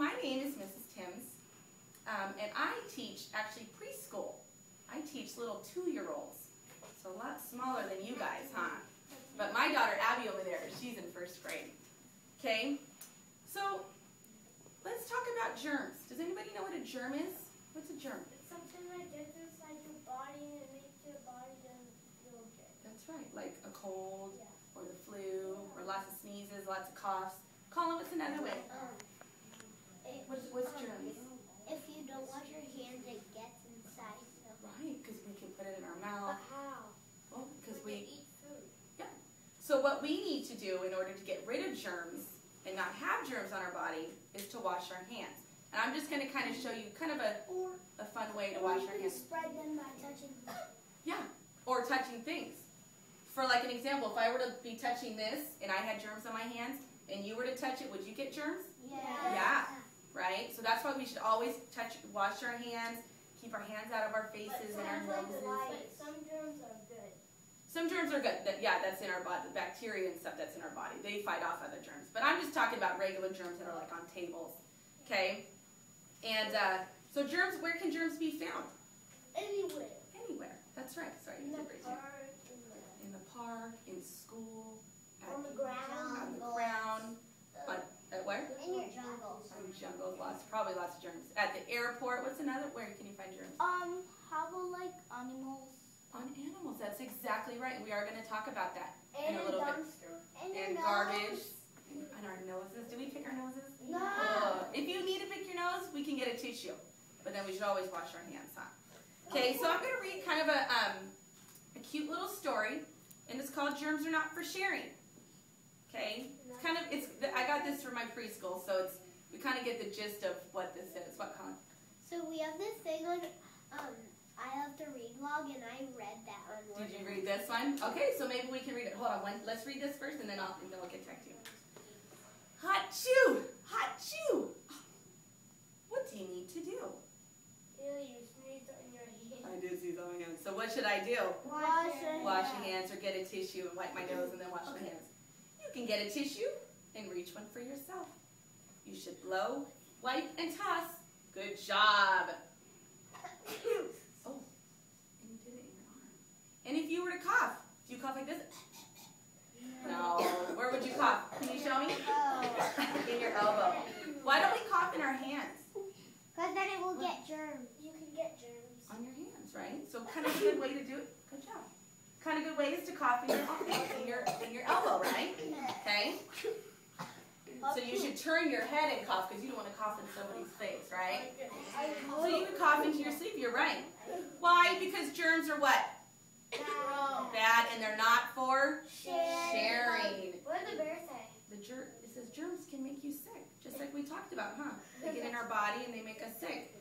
my name is Mrs. Timms, and I teach actually preschool. I teach little 2-year-olds, so a lot smaller than you guys, huh? But my daughter Abby over there, she's in 1st grade. Okay, so let's talk about germs. Does anybody know what a germ is? What's a germ? It's something that gets inside your body and it makes your body doesn't feel good. That's right, like a cold, Yeah. or the flu, or lots of sneezes, lots of coughs. Colin, what's another way? What's germs? If you don't wash your hands, it gets inside. Right, because we can put it in our But mouth. how? Well, because When you we, eat food. yeah. So what we need to do in order to get rid of germs and not have germs on our body is to wash our hands. And I'm just going to kind of show you kind of a fun way to wash our hands. Spread them by touching them. Yeah, or touching things. For like an example, if I were to be touching this and I had germs on my hands and you were to touch it, would you get germs? Yeah. Right? So that's why we should always wash our hands, keep our hands out of our faces and our noses. But some germs are good. Some germs are good. Yeah, that's in our body. The bacteria and stuff that's in our body. They fight off other germs. But I'm just talking about regular germs that are like on tables. Okay? And so germs, where can germs be found? Anywhere. Anywhere. That's right. Sorry, In you the did raise your hand. park, In the park, in school, on the ground. on the ground, at where? In your jungles. In jungles, probably lots of germs. At the airport, what's another? Where can you find germs? How about like animals? On animals. That's exactly right. We are going to talk about that And in a little bit. dumpster. And garbage. And our noses. Do we pick our noses? No. If you need to pick your nose, we can get a tissue. But then we should always wash our hands, huh? Okay, so I'm going to read kind of a cute little story, and it's called "Germs Are Not for Sharing." Okay, I got this from my preschool, so we kind of get the gist of what this is. What, Colin? So we have this thing on I have to read log, and I read that on one. Did you read this one? Okay, so maybe we can read it. Hold on, let's read this first, and then we'll get back to you. Hot-chew! Hot-chew! What do you need to do? You sneeze on your hand. I did see on my hands. So what should I do? Wash your hands or get a tissue and wipe my nose and then wash my hands. You can get a tissue and reach one for yourself. You should blow, wipe, and toss. Good job. Oh, and you did it in your arm. And if you were to cough, do you cough like this? No. Where would you cough? Can you show me? In your elbow. Why don't we cough in our hands? Because then it will get germs. You can get germs. On your hands, right? So kind of a good way to do it. Good job. Kind of good ways to cough in your elbow, right? Okay? So you should turn your head and cough because you don't want to cough in somebody's face, right? So you can cough into your sleep, you're right. Why? Because germs are what? Bad, and they're not for sharing. What did the bear say? It says germs can make you sick, just like we talked about, huh? They get in our body and they make us sick.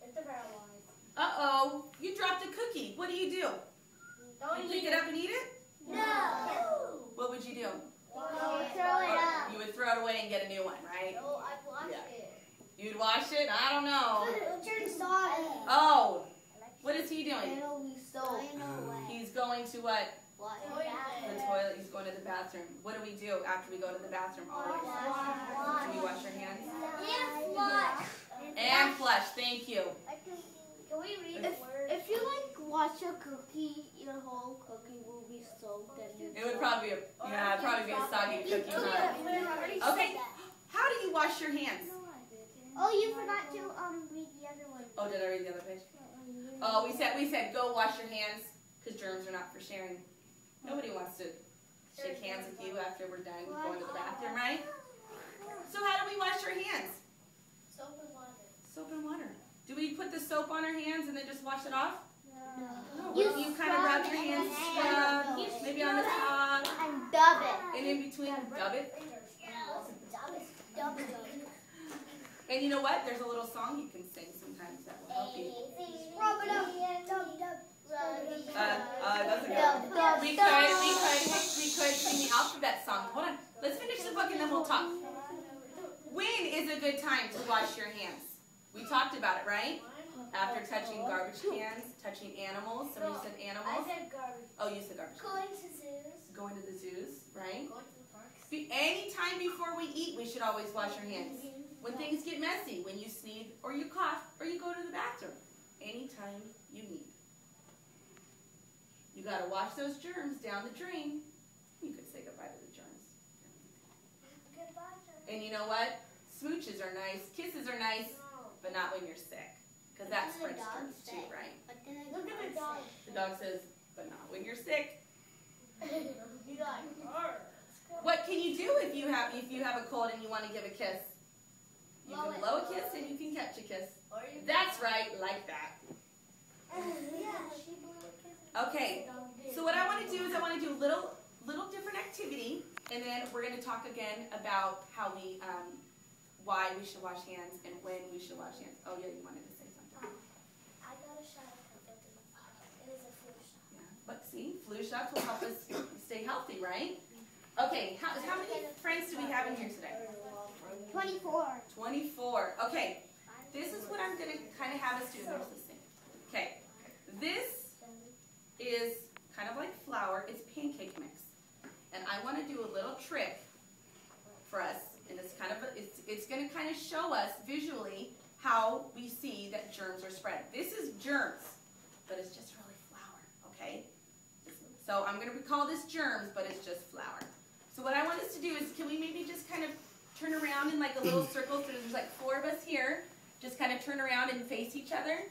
It's a bear lie. Uh-oh, you dropped a cookie. What do? You pick it up and eat it? No. What would you do? Throw it up. You would throw it away and get a new one, right? No, I'd wash Yeah. it. You'd wash it? I don't know. It'll turn soggy. Oh, what is he doing? It'll be soap. He's going to what? The The toilet. He's going to the bathroom. What do we do after we go to the bathroom always? Do we wash our hands? And flush. And flush. Thank you. Can we read the word? If you wash a cookie, your whole cookie will be soaked. It would probably be a soggy cookie. Huh? Okay. How do you wash your hands? Oh, you forgot to read the other one. Oh, did I read the other page? Oh, we said go wash your hands because germs are not for sharing. Nobody wants to shake hands with you after we're done going to the bathroom, right? So how do we wash our hands? Soap and water. Soap and water. Do we put the soap on our hands and then just wash it off? No. No. You kind of rub your hands, scrub, maybe on the top, And dub it. and in between, dub it. Dub it. And you know what? There's a little song you can sing sometimes that will help you. Rub it up. Dub, dub. Doesn't go. We could sing the alphabet song. Hold on. Let's finish the book and then we'll talk. When is a good time to wash your hands? We talked about it, right? After touching garbage cans, touching animals. Somebody said animals. I said garbage. Oh, you said garbage. Going to zoos. Going to the zoos, right? Going to the parks. Any time before we eat, we should always wash our hands. when things get messy, when you sneeze or you cough or you go to the bathroom, anytime you need. You got to wash those germs down the drain. You could say goodbye to the germs. Goodbye, germs. And you know what? Smooches are nice, kisses are nice, but not when you're sick. Because that spreads germs too, right? Look at the dog. The dog says, but not when you're sick. He's like, What can you do if you have a cold and you want to give a kiss? You can blow a kiss and you can catch a kiss. That's right, like that. Okay, so what I want to do is I want to do a little different activity, and then we're going to talk again about how why we should wash hands and when we should wash hands. Oh yeah, you wanted to say something. I got a shot of COVID. It was a flu shot. Yeah, but see, flu shots will help us stay healthy, right? Okay, how many friends do we have in here today? 24. 24. Okay, this is what I'm going to kind of have us do. There's this thing. Okay, this is kind of like flour. It's pancake mix. And I want to do a little trick for us. And it's kind of it's going to kind of show us visually how we see that germs are spread. This is germs, but it's just really flour, okay? So I'm going to call this germs, but it's just flour. So what I want us to do is, can we maybe just kind of turn around in like a little circle? So there's like 4 of us here. Just kind of turn around and face each other.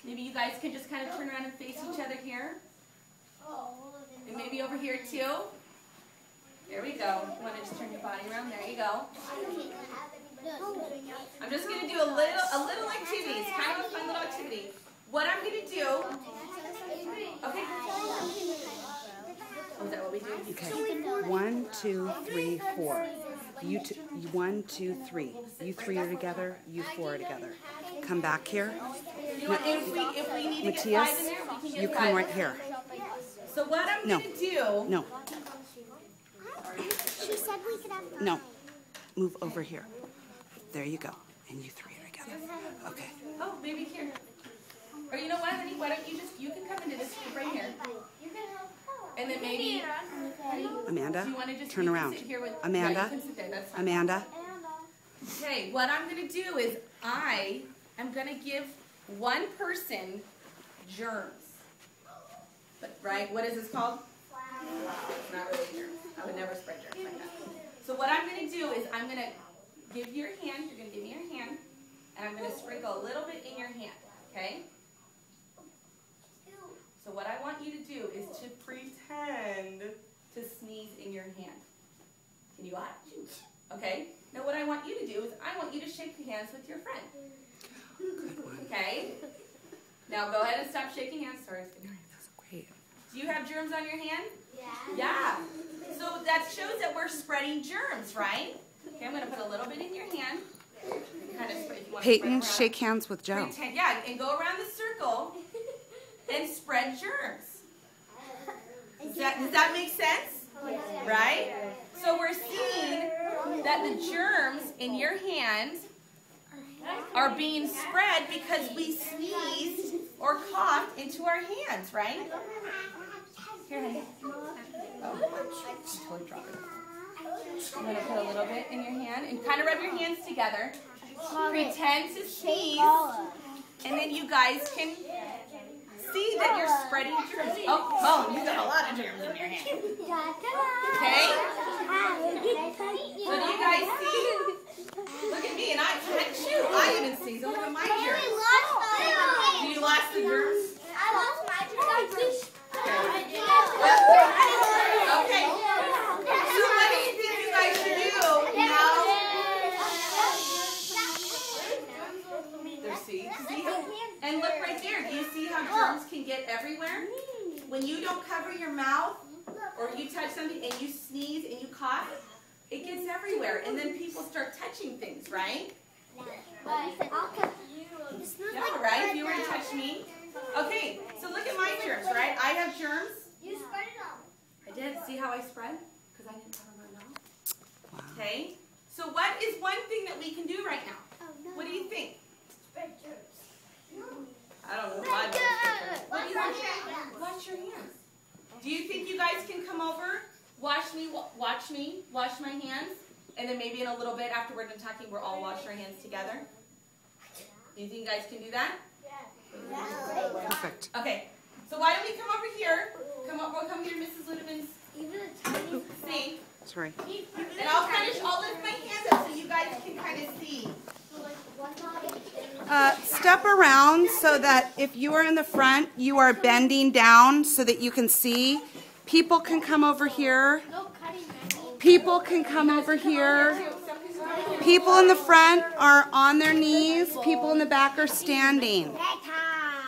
Maybe you guys can just kind of turn around and face each other here. And maybe over here too. There we go. You want to just turn your body around? There you go. I'm just going to do a little activity. It's kind of a fun little activity. What I'm going to do. Okay. Oh, is that what we do? Okay. 1, 2, 3, 4. You 1, 2, 3. You 3 are together. You 4 are together. Come back here. You know what, if we need to get 5 in Matthias, there, we can you get come 5. right here. So what I'm going to do. No. She said we could have No. Move over here. There you go. And you 3 are together. Okay. Oh, maybe here. Or you know what, honey? Why don't you can come into this group right here. And then maybe, Amanda, do you want to just turn you can around. sit here with, Amanda, yeah, you can sit there, that's fine. Amanda, Okay, what I'm going to do is I am going to give one person germs. But, right, what is this called? It's not really germs. I would never spread germs like that. So what I'm going to do is I'm going to give you your hand. You're going to give me your hand. And I'm going to sprinkle a little bit in your hand. Okay? So what I want you to do is to pretend to sneeze in your hand. Can you watch? Okay? Now what I want you to do is I want you to shake hands with your friend. Okay? Now go ahead and stop shaking hands. Sorry. that's great. Do you have germs on your hand? Yeah. Yeah. So that shows that we're spreading germs, right? Okay, I'm going to put a little bit in your hand. Kind of spread, if you want to Peyton, spread shake hands with Joe. Pretend, yeah, and go around the circle and spread germs. Does that make sense? Right? So we're seeing that the germs in your hand are being spread because we sneezed or coughed into our hands, right? Here, honey. Oh, totally dropped it. I'm going to put a little bit in your hand and kind of rub your hands together. Pretend to sneeze, and then you guys can see that you're spreading germs. Oh, you got a lot of germs in your hand. Okay? So do you guys see? Look at me, and shoot, I even sneeze. Look at my germs. You lost the germs? I lost my germs. Okay. So what do you think you guys should do now? See how, and look right there. Do you see how germs can get everywhere? When you don't cover your mouth or you touch something and you sneeze and you cough, it gets everywhere. And then people start touching things, right? Yeah, right? If you were to touch me. Okay, so look at my germs, right? I have germs. You spread it all. I did. See how I spread? Because I didn't cover my mouth. Wow. Okay? So what is one thing that we can do right now? What do you think? Spread germs. I don't know. What do you think? Wash your hands. Do you think you guys can come over? Watch me wash my hands. And then maybe in a little bit after we're done talking, we'll all wash our hands together. Do you think you guys can do that? Perfect. Okay. So why don't we come over here? We'll come here, Mrs. Ludeman's sink. Sorry. And I'll lift my hands up so you guys can kind of see. Step around so that if you are in the front, you are bending down so that you can see. People can come over here. People can come over here. People in the front are on their knees. People in the back are standing.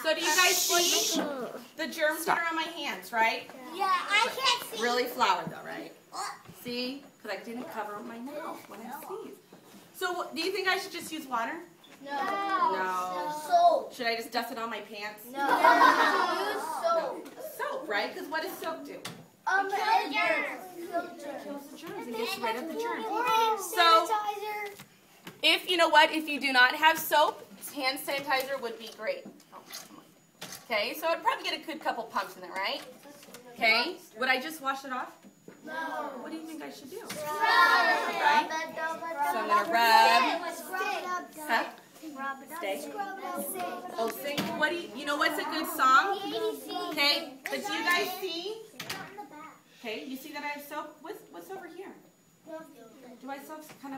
So do you guys see the germs that are on my hands, right? Yeah, I can't see. Really flour though, right? See? Because I didn't cover my mouth when I sneezed. So do you think I should just use water? No. Soap. Should I just dust it on my pants? No. Use soap. Soap, right? Because what does soap do? Kills germs. Kills the germs and gets rid of the germs. So, If you know what, if you do not have soap, hand sanitizer would be great. Okay, so I'd probably get a good couple pumps in there, right? Okay, would I just wash it off? no. What do you think I should do? Right? So I'm gonna rub. Huh? Stay. Oh, sing. What do you know? What's a good song? Okay, but do you guys see? Okay, you see that I have soap? What's over here? Do I still kind of?